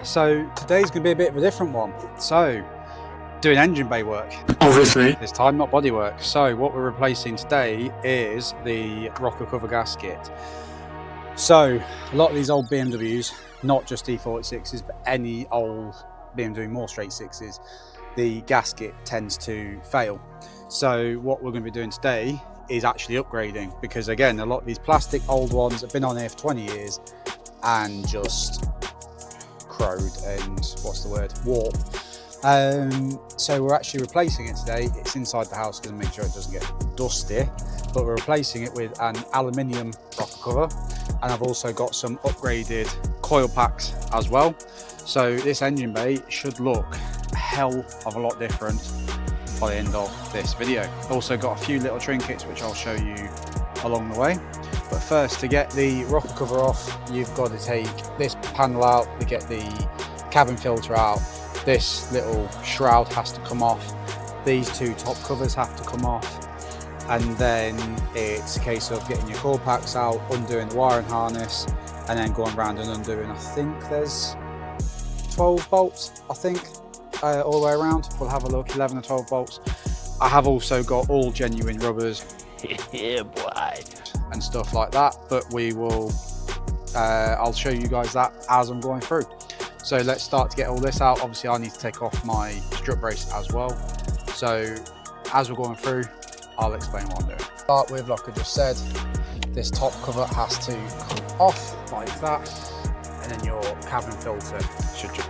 So today's going to be a bit of a different one. So doing engine bay work. Obviously. This time not body work. So what we're replacing today is the rocker cover gasket. So a lot of these old BMWs, not just E46s, but any old BMW more straight sixes, the gasket tends to fail. So what we're going to be doing today is actually upgrading, because again, a lot of these plastic old ones have been on here for 20 years and just crowed and what's the word, warp. So we're actually replacing it today. It's inside the house because I make sure it doesn't get dusty, but we're replacing it with an aluminium rocker cover, and I've also got some upgraded coil packs as well. So this engine bay should look a hell of a lot different by the end of this video. Also got a few little trinkets which I'll show you along the way. But first, to get the rocker cover off, you've got to take this panel out to get the cabin filter out. This little shroud has to come off. These two top covers have to come off. And then it's a case of getting your coil packs out, undoing the wiring harness, and then going around and undoing, I think there's 12 bolts, I think, all the way around. We'll have a look, 11 or 12 bolts. I have also got all genuine rubbers. Yeah, boy. And stuff like that, but we will, I'll show you guys that as I'm going through. So let's start to get all this out. Obviously I need to take off my strut brace as well. So as we're going through, I'll explain what I'm doing. Start with, like I just said, this top cover has to come off like that, and then your cabin filter should just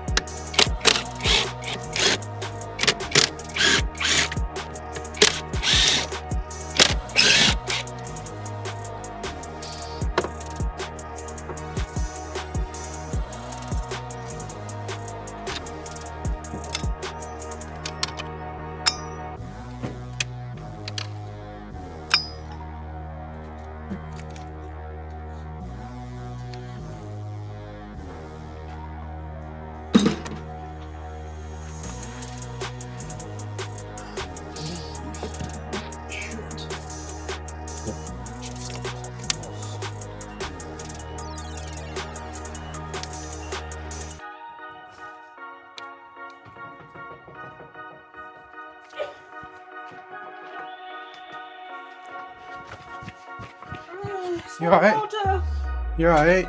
You alright? Water. You alright?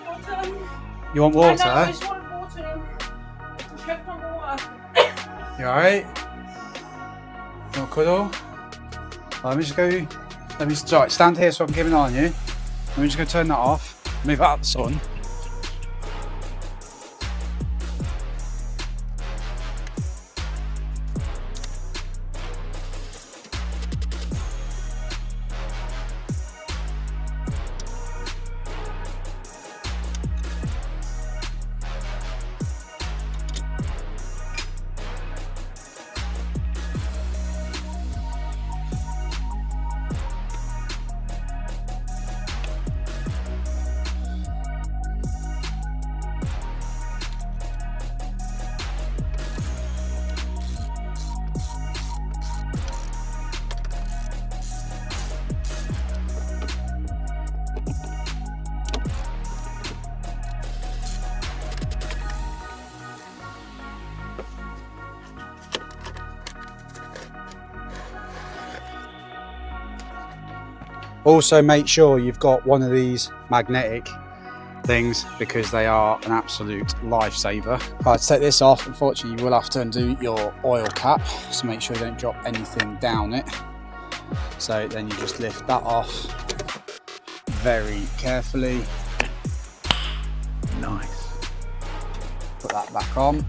Water. You want I water? know, I just want water. I kept on water. You alright? You want a cuddle? Let me just go, right, stand here so I can keep an eye on you. Let me just go turn that off, move out of the sun. Also make sure you've got one of these magnetic things, because they are an absolute lifesaver. Right, to take this off, unfortunately you will have to undo your oil cap, so make sure you don't drop anything down it. So then you just lift that off very carefully. Nice. Put that back on.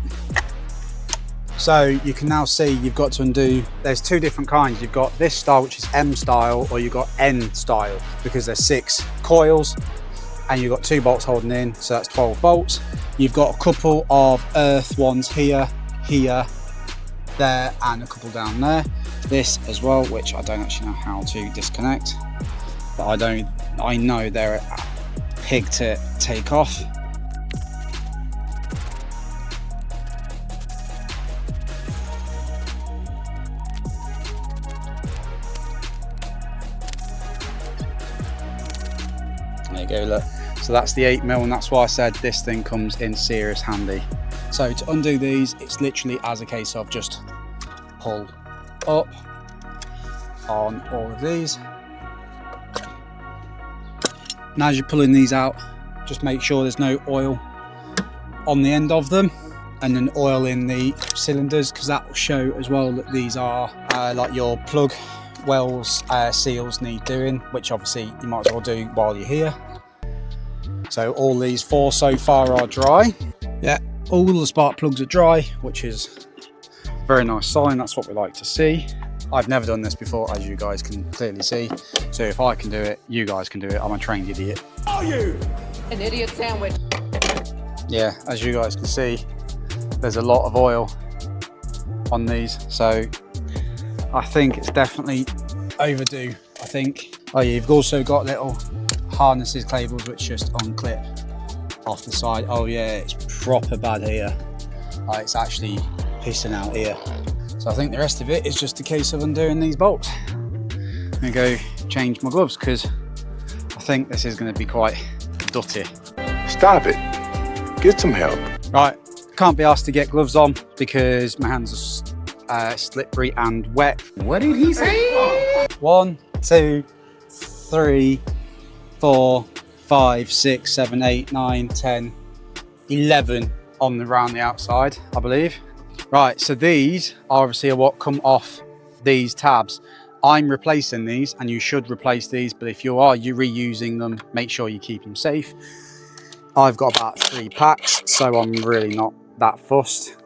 So you can now see you've got to undo, there's two different kinds. You've got this style, which is M style, or you've got N style, because there's 6 coils and you've got 2 bolts holding in, so that's 12 bolts. You've got a couple of earth ones here, here, there, and a couple down there. This as well, which I don't actually know how to disconnect, but I know they're a pig to take off. There you go, look. So that's the 8mm, and that's why I said this thing comes in serious handy. So to undo these, it's literally as a case of just pull up on all of these. And as you're pulling these out, just make sure there's no oil on the end of them, and then oil in the cylinders, because that will show as well that these are like your plug wells seals need doing, which obviously you might as well do while you're here. So all these 4 so far are dry. Yeah, all the spark plugs are dry, which is a very nice sign. That's what we like to see. I've never done this before, as you guys can clearly see. So if I can do it, you guys can do it. I'm a trained idiot. Are you an idiot sandwich? Yeah, as you guys can see, there's a lot of oil on these. So I think it's definitely overdue, I think. Oh yeah, you've also got little harnesses cables which just unclip off the side. Oh yeah, it's proper bad here. Like, it's actually pissing out here. So I think the rest of it is just a case of undoing these bolts. I'm gonna go change my gloves because I think this is going to be quite dirty. Stop it. Get some help. Right, can't be asked to get gloves on because my hands are slippery and wet. What did he say? 1, 2, 3, 4, 5, 6, 7, 8, 9, 10, 11 on around the outside, I believe. Right, so these obviously are what come off these tabs. I'm replacing these, and you should replace these, but if you are reusing them, make sure you keep them safe. I've got about 3 packs, so I'm really not that fussed.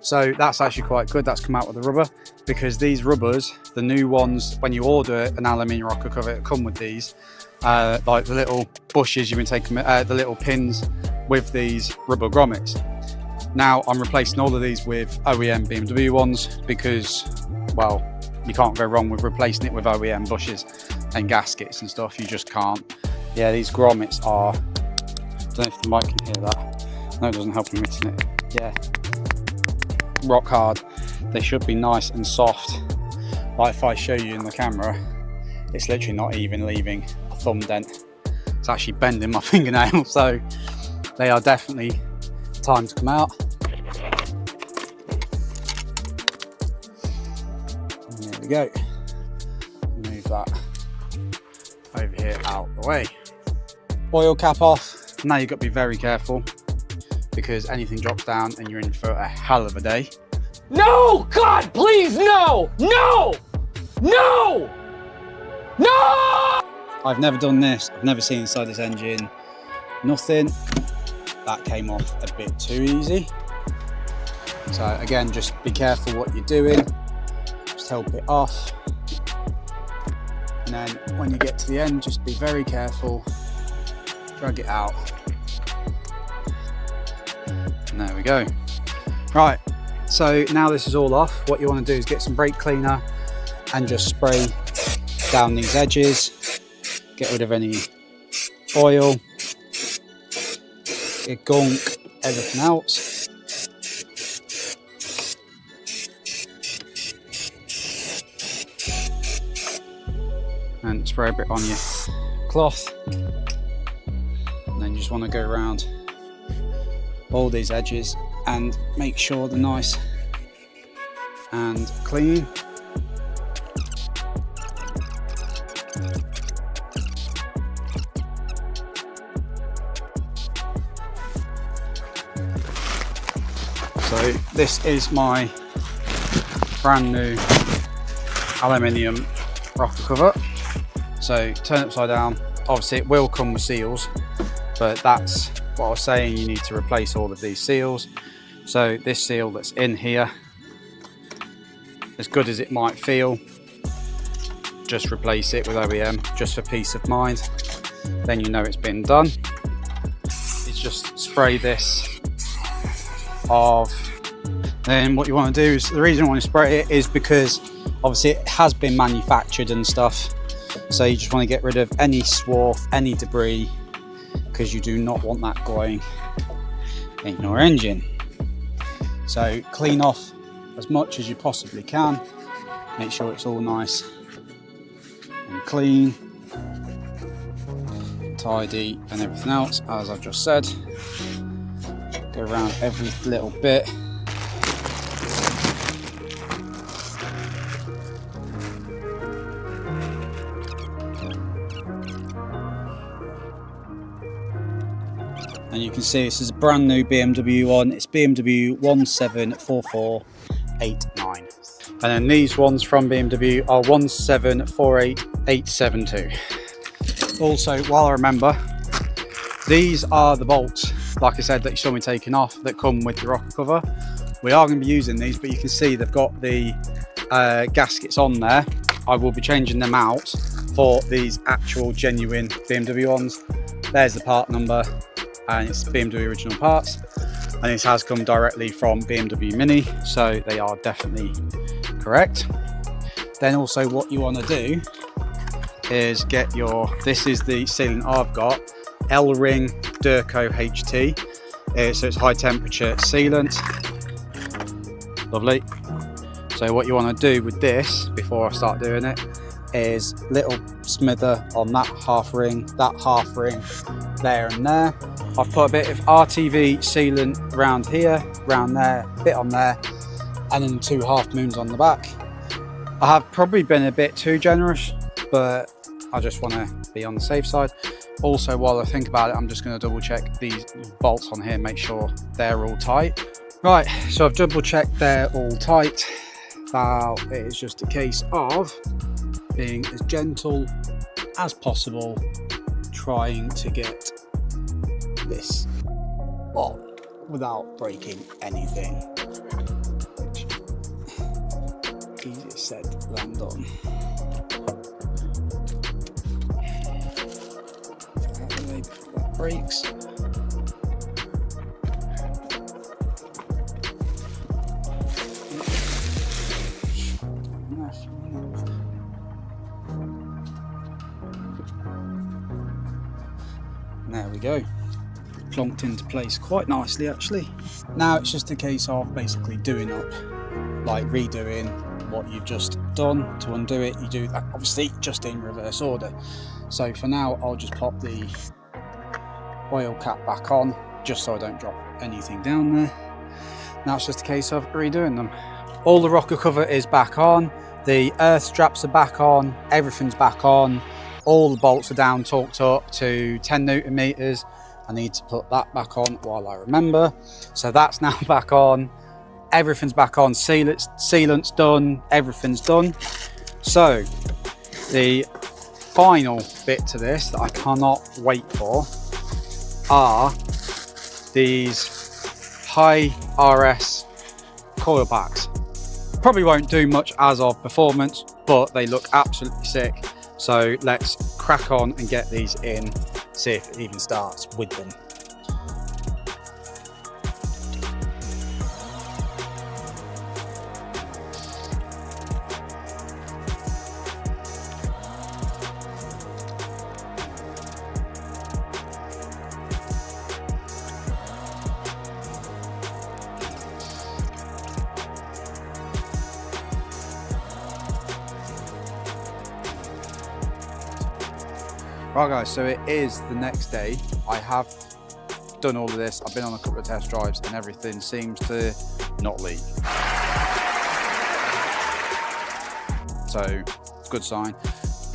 So that's actually quite good. That's come out with the rubber, because these rubbers, the new ones, when you order an aluminium rocker cover, it'll come with these, like the little bushes, you can take the little pins with these rubber grommets. Now I'm replacing all of these with OEM BMW ones because, well, you can't go wrong with replacing it with OEM bushes and gaskets and stuff. You just can't. Yeah, these grommets are, I don't know if the mic can hear that. No, it doesn't help me mixing it. Yeah, rock hard. They should be nice and soft. Like if I show you in the camera, it's literally not even leaving a thumb dent. It's actually bending my fingernail, so they are definitely time to come out. And there we go. Move that over here out the way. Oil cap off. Now you've got to be very careful because anything drops down and you're in for a hell of a day. No! God, please, no! No! No! No! I've never done this. I've never seen inside this engine. Nothing. That came off a bit too easy. So again, just be careful what you're doing. Just help it off. And then when you get to the end, just be very careful. Drag it out. And there we go. Right, so now this is all off. What you want to do is get some brake cleaner and just spray down these edges. Get rid of any oil, gunk, everything else. And spray a bit on your cloth. And then you just want to go around all these edges and make sure they're nice and clean. So this is my brand new aluminium rocker cover. So turn it upside down. Obviously it will come with seals, but that's what I was saying, you need to replace all of these seals. So this seal that's in here, as good as it might feel, just replace it with OEM just for peace of mind. Then you know it's been done. It's just spray this off. Then what you want to do is, the reason I want to spray it is because obviously it has been manufactured and stuff. So you just want to get rid of any swarf, any debris, because you do not want that going in your engine. So clean off as much as you possibly can. Make sure it's all nice and clean, tidy and everything else, as I've just said. Go around every little bit. And you can see this is a brand new BMW one. It's BMW 174489. And then these ones from BMW are 1748872. Also, while I remember, these are the bolts, like I said, that you saw me taking off, that come with the rocker cover. We are going to be using these, but you can see they've got the gaskets on there. I will be changing them out for these actual genuine BMW ones. There's the part number, and it's BMW original parts, and this has come directly from BMW Mini, so they are definitely correct. Then also what you want to do is get your, this is the sealant I've got, L-Ring Durco HT, so it's high temperature sealant. Lovely. So what you want to do with this before I start doing it is little smither on that half ring, there and there. I've put a bit of RTV sealant around here, around there, a bit on there, and then 2 half moons on the back. I have probably been a bit too generous, but I just want to be on the safe side. Also, while I think about it, I'm just going to double check these bolts on here, make sure they're all tight. Right, so I've double checked they're all tight. Now it is just a case of being as gentle as possible, trying to get this on without breaking anything. Easier said than done. That breaks. There we go. Plonked into place quite nicely actually. Now it's just a case of basically doing up, like redoing what you've just done. To undo it, you do that obviously just in reverse order. So for now, I'll just pop the oil cap back on, just so I don't drop anything down there. Now it's just a case of redoing them. All the rocker cover is back on, the earth straps are back on, everything's back on. All the bolts are down, torqued up to 10 Newton meters. I need to put that back on while I remember. So that's now back on. Everything's back on. Sealant's done. Everything's done. So the final bit to this that I cannot wait for are these high RS coil packs. Probably won't do much as of performance, but they look absolutely sick. So let's crack on and get these in, see if it even starts with them. Right guys, so it is the next day. I have done all of this. I've been on a couple of test drives and everything seems to not leak. So, good sign.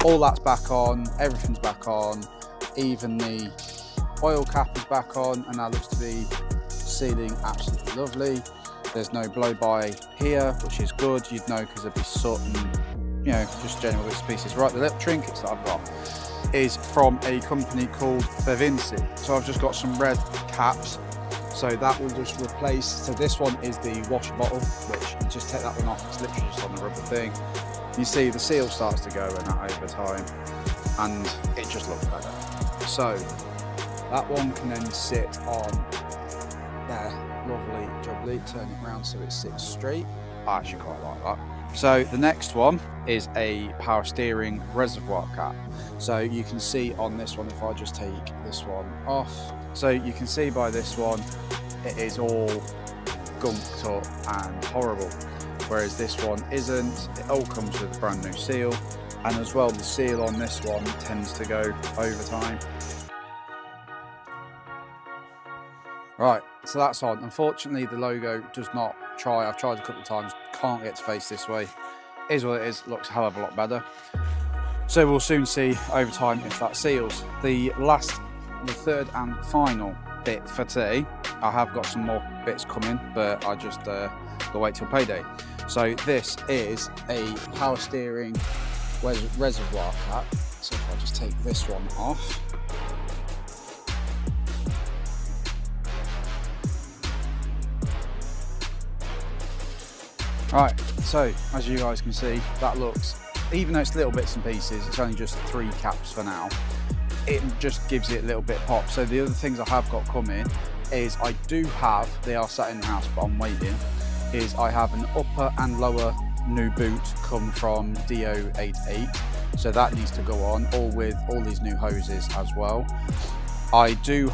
All that's back on, everything's back on. Even the oil cap is back on, and that looks to be sealing absolutely lovely. There's no blow by here, which is good. You'd know because there'd be soot and, you know, just general bits and pieces. Right, the little trinkets that I've got is from a company called Bevinci. So I've just got some red caps, so that will just replace. So this one is the washer bottle, which you just take that one off, it's literally just on the rubber thing. You see the seal starts to go and that over time, and it just looks better. So that one can then sit on there, lovely jubbly. Turn it around so it sits straight. I actually quite like that. So the next one is a power steering reservoir cap. So you can see on this one, if I just take this one off, so you can see by this one, it is all gunked up and horrible. whereas this one isn't. It all comes with a brand new seal, and as well the seal on this one tends to go over time. Right, so that's on. Unfortunately the logo does not try. I've tried a couple of times, can't get to face this way. Is what it is, looks a hell of a lot better. So we'll soon see over time if that seals. The third and final bit for today, I have got some more bits coming, but I just gotta wait till payday. So this is a power steering reservoir cap. So if I just take this one off. Right, so as you guys can see, that looks, even though it's little bits and pieces, it's only just 3 caps for now, it just gives it a little bit pop. So the other things I have got coming is I do have, they are sat in the house but I'm waiting, is I have an upper and lower new boot come from DO88, so that needs to go on, all with all these new hoses as well. I do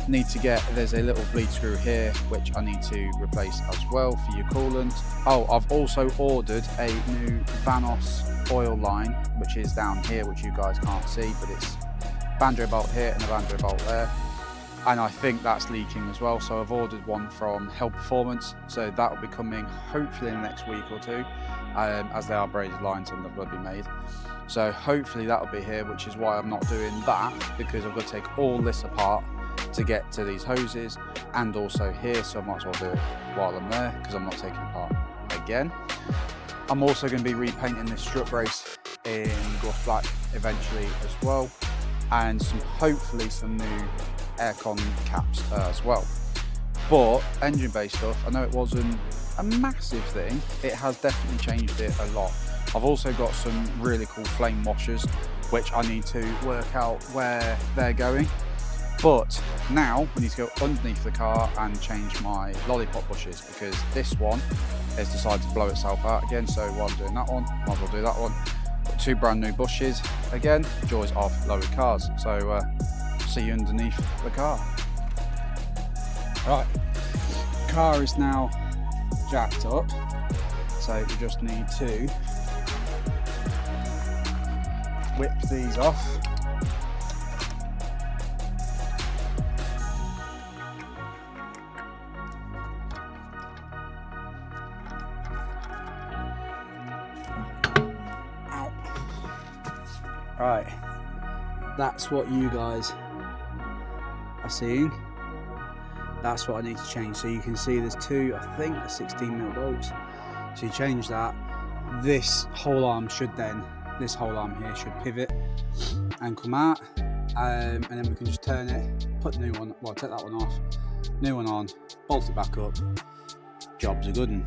need to get, there's a little bleed screw here which I need to replace as well for your coolant. Oh, I've also ordered a new Vanos oil line, which is down here, which you guys can't see, but it's banjo bolt here and a banjo bolt there. And I think that's leaking as well, so I've ordered one from Hell Performance, so that will be coming hopefully in the next week or two, as they are braided lines and they'll be made. So hopefully that'll be here, which is why I'm not doing that, because I've got to take all this apart to get to these hoses, and also here, so I might as well do it while I'm there, because I'm not taking it apart again. I'm also going to be repainting this strut brace in gloss black eventually as well, and hopefully some new aircon caps as well. But engine bay stuff, I know it wasn't a massive thing, it has definitely changed it a lot. I've also got some really cool flame washers which I need to work out where they're going, but now we need to go underneath the car and change my lollipop bushes, because this one has decided to blow itself out again. So while I'm doing that one, might as well do that one. Got 2 brand new bushes, again, joys of lowered cars. So see you underneath the car. Right, car is now jacked up, so we just need to whip these off. Ow. Right, that's what you guys are seeing. That's what I need to change. So you can see there's 2, I think, 16mm bolts. So you change that. This whole arm should then, this whole arm here should pivot and come out, and then we can just turn it, put the new one, well, take that one off, new one on, bolt it back up, job's a good one.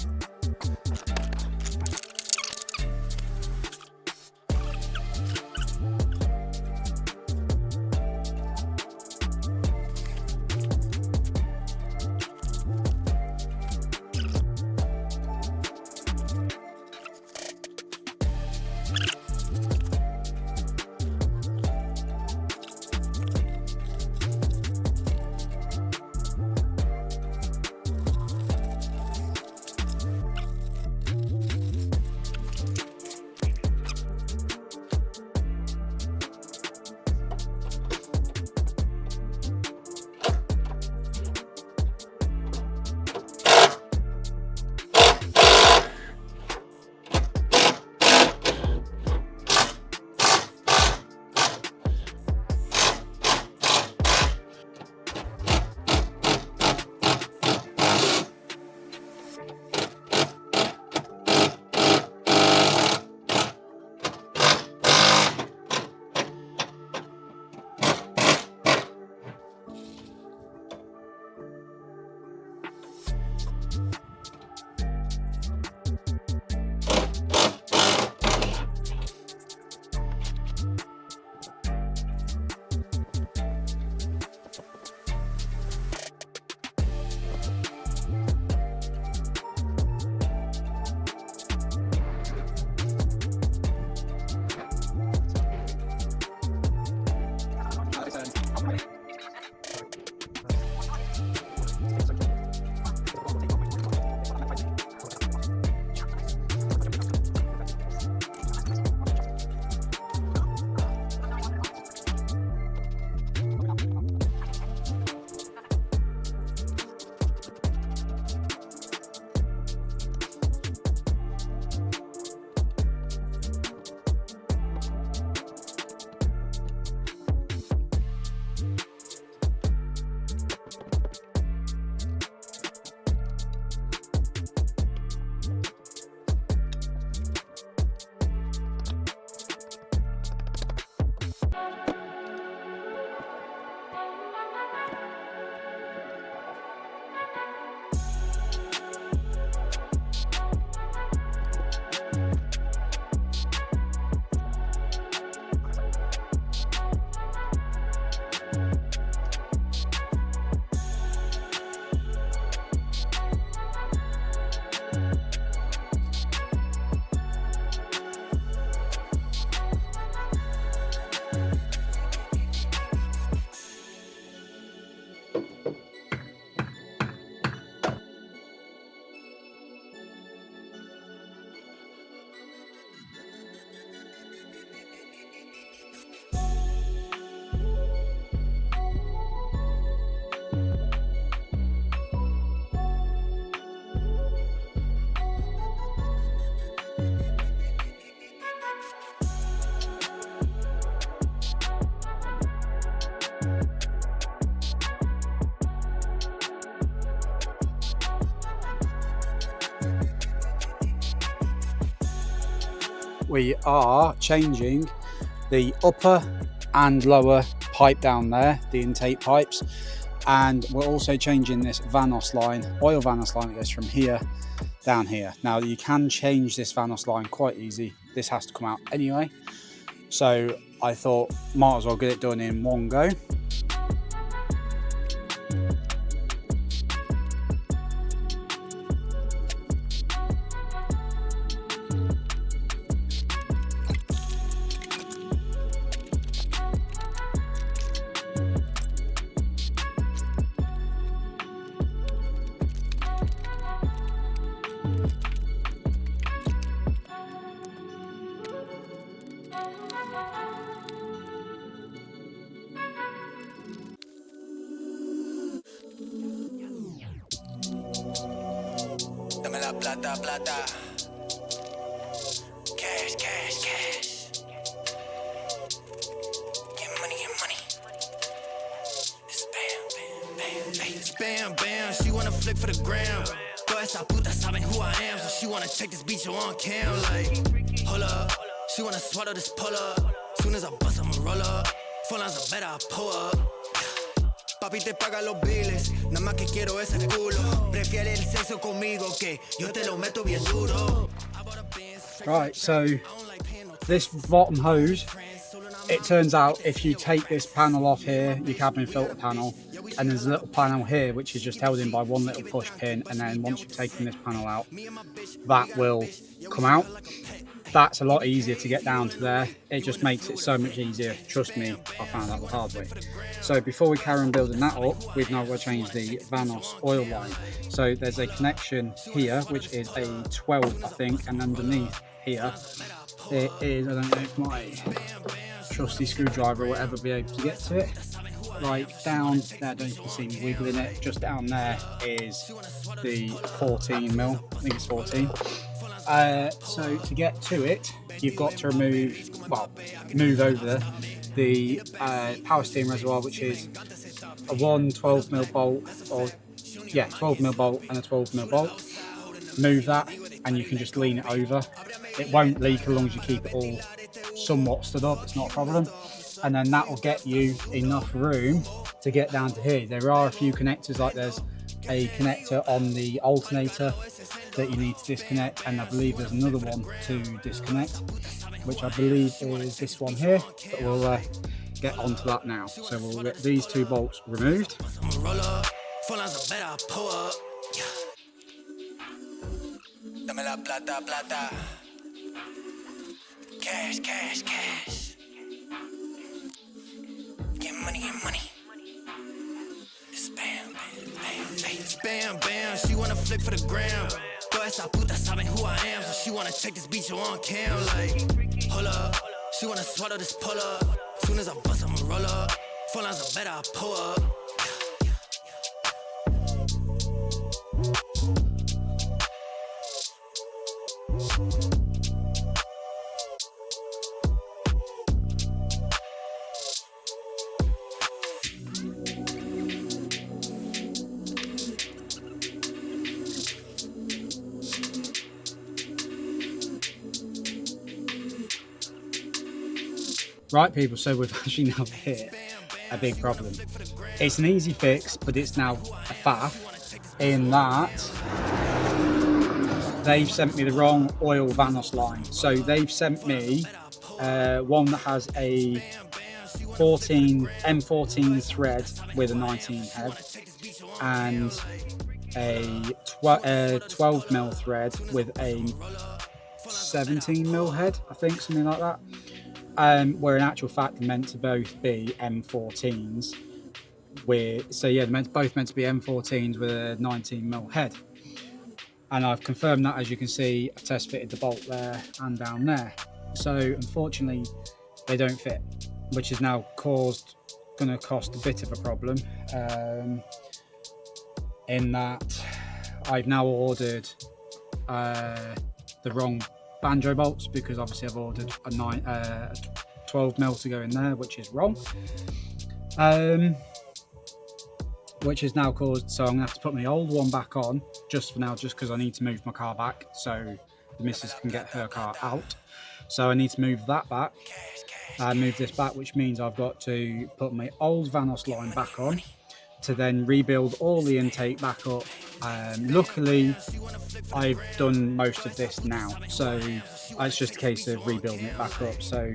we are changing the upper and lower pipe down there, the intake pipes, and we're also changing this Vanos line, oil Vanos line that goes from here down here. Now you can change this Vanos line quite easy. This has to come out anyway, so I thought might as well get it done in one go. Dame la plata, plata. Cash, cash, cash. Get money, get money. It's bam, bam, bam. Hey, it's bam, bam. She wanna flick for the gram. Toda esa puta saben who I am, so she wanna take this beat you on cam. Like, hold up. She wanna swallow this pull up. Soon as I bust, I'ma roll up. Phone lines are better, I pull up. Papi te paga los biles, nada más que quiero ese culo. Prefiere el sexo conmigo que yo te lo meto bien duro. Right, so this bottom hose, it turns out if you take this panel off here, your cabin filter panel, and there's a little panel here which is just held in by one little push pin, and then once you've taken this panel out, that will come out. That's a lot easier to get down to there. It just makes it so much easier. Trust me, I found out the hard way. So before we carry on building that up, we've now got to change the Vanos oil line. So there's a connection here, which is a 12, I think, and underneath here, it is, I don't know if my trusty screwdriver or whatever will be able to get to it. Right down there, I don't know if you can see me wiggling it, just down there is the 14mm, I think it's 14. So to get to it, you've got to move over the power steam reservoir, which is a 12mm bolt, or 12mm bolt and a 12mm bolt. Move that and you can just lean it over. It won't leak as long as you keep it all somewhat stood up, it's not a problem. And then that will get you enough room to get down to here. There are a few connectors, like there's a connector on the alternator that you need to disconnect, and I believe there's another one to disconnect, which I believe is this one here, but we'll get onto that now. So we'll get these two bolts removed. Dame la plata, plata. Cash, cash, cash. Get money, get money. It's bam, bam, bam. Hey, it's bam, bam. She wanna flick for the gram. Toda esa puta saben who I am, so she wanna take this beat you on cam. Like, hold up. She wanna swallow this pull up. Soon as I bust, I'ma roll up. Phone lines are better, I pull up. Right people, so we've actually now hit a big problem. It's an easy fix, but it's now a faff in that they've sent me the wrong oil Vanos line. So they've sent me one that has a M14 thread with a 19 head and a 12mm thread with a 17mm head, I think, something like that. Where in actual fact they're meant to both be M14s they're both meant to be M14s with a 19mm head. And I've confirmed that, as you can see, I've test fitted the bolt there and down there. So unfortunately they don't fit, which is now going to cost a bit of a problem, in that I've now ordered the wrong banjo bolts, because obviously I've ordered a 12mm to go in there, which is wrong, which has now caused, so I'm gonna have to put my old one back on just for now, just because I need to move my car back so the missus can get her car out. So I need to move that back, move this back, which means I've got to put my old Vanos line back on to then rebuild all the intake back up. Luckily, I've done most of this now, so it's just a case of rebuilding it back up. So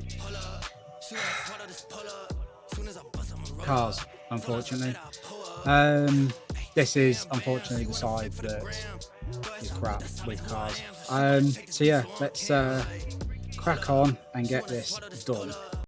cars, unfortunately. This is unfortunately the side that is crap with cars. So yeah, let's crack on and get this done.